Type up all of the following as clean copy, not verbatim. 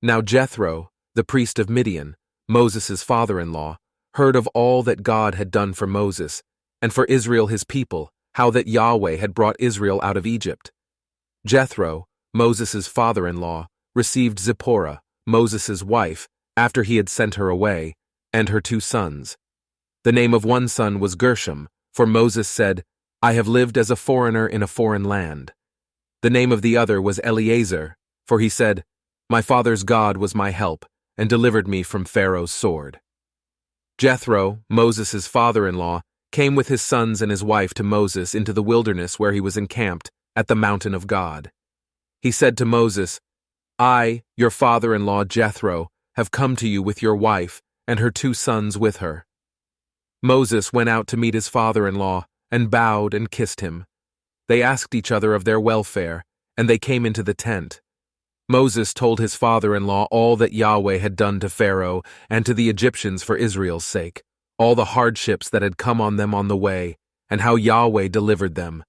Now Jethro, the priest of Midian, Moses' father-in-law, heard of all that God had done for Moses, and for Israel his people, how that Yahweh had brought Israel out of Egypt. Jethro, Moses' father-in-law, received Zipporah, Moses' wife, after he had sent her away, and her 2 sons. The name of one son was Gershom, for Moses said, I have lived as a foreigner in a foreign land. The name of the other was Eleazar, for he said, My father's God was my help, and delivered me from Pharaoh's sword. Jethro, Moses' father-in-law, came with his sons and his wife to Moses into the wilderness where he was encamped, at the mountain of God. He said to Moses, I, your father-in-law Jethro, have come to you with your wife and her 2 sons with her. Moses went out to meet his father-in-law and bowed and kissed him. They asked each other of their welfare, and they came into the tent. Moses told his father-in-law all that Yahweh had done to Pharaoh and to the Egyptians for Israel's sake, all the hardships that had come on them on the way, and how Yahweh delivered them.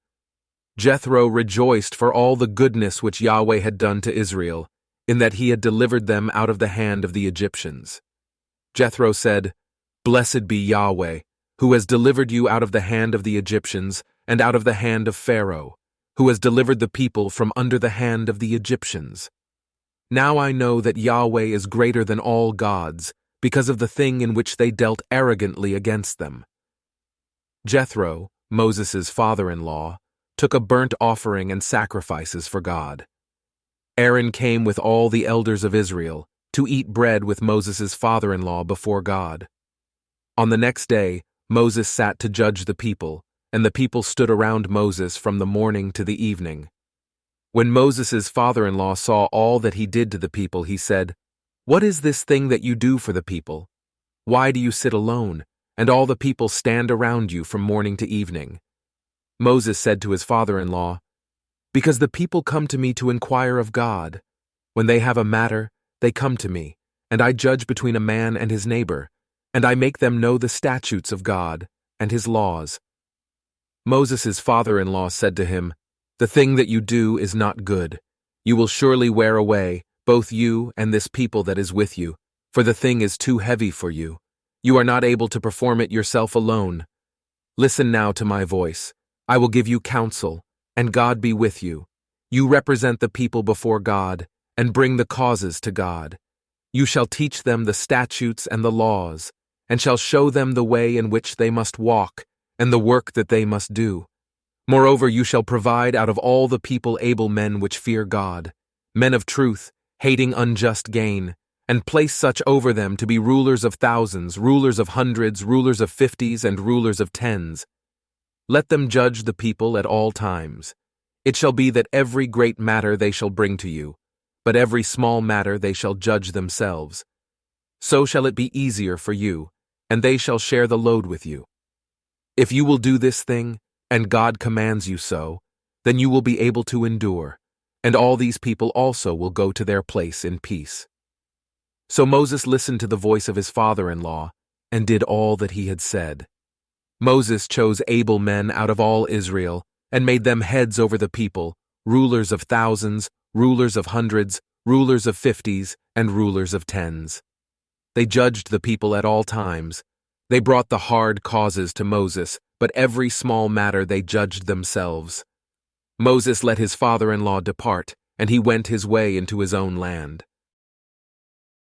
Jethro rejoiced for all the goodness which Yahweh had done to Israel, in that he had delivered them out of the hand of the Egyptians. Jethro said, Blessed be Yahweh, who has delivered you out of the hand of the Egyptians and out of the hand of Pharaoh, who has delivered the people from under the hand of the Egyptians. Now I know that Yahweh is greater than all gods, because of the thing in which they dealt arrogantly against them. Jethro, Moses' father-in-law, took a burnt offering and sacrifices for God. Aaron came with all the elders of Israel to eat bread with Moses' father-in-law before God. On the next day, Moses sat to judge the people, and the people stood around Moses from the morning to the evening. When Moses' father-in-law saw all that he did to the people, he said, What is this thing that you do for the people? Why do you sit alone, and all the people stand around you from morning to evening? Moses said to his father-in-law, Because the people come to me to inquire of God. When they have a matter, they come to me, and I judge between a man and his neighbor, and I make them know the statutes of God and his laws. Moses' father-in-law said to him, The thing that you do is not good. You will surely wear away, both you and this people that is with you, for the thing is too heavy for you. You are not able to perform it yourself alone. Listen now to my voice. I will give you counsel, and God be with you. You represent the people before God, and bring the causes to God. You shall teach them the statutes and the laws, and shall show them the way in which they must walk, and the work that they must do. Moreover, you shall provide out of all the people able men which fear God, men of truth, hating unjust gain, and place such over them to be rulers of thousands, rulers of hundreds, rulers of 50s, and rulers of 10s. Let them judge the people at all times. It shall be that every great matter they shall bring to you, but every small matter they shall judge themselves. So shall it be easier for you, and they shall share the load with you. If you will do this thing, and God commands you so, then you will be able to endure, and all these people also will go to their place in peace. So Moses listened to the voice of his father-in-law, and did all that he had said. Moses chose able men out of all Israel, and made them heads over the people, rulers of thousands, rulers of hundreds, rulers of 50s, and rulers of 10s. They judged the people at all times. They brought the hard causes to Moses, but every small matter they judged themselves. Moses let his father-in-law depart, and he went his way into his own land.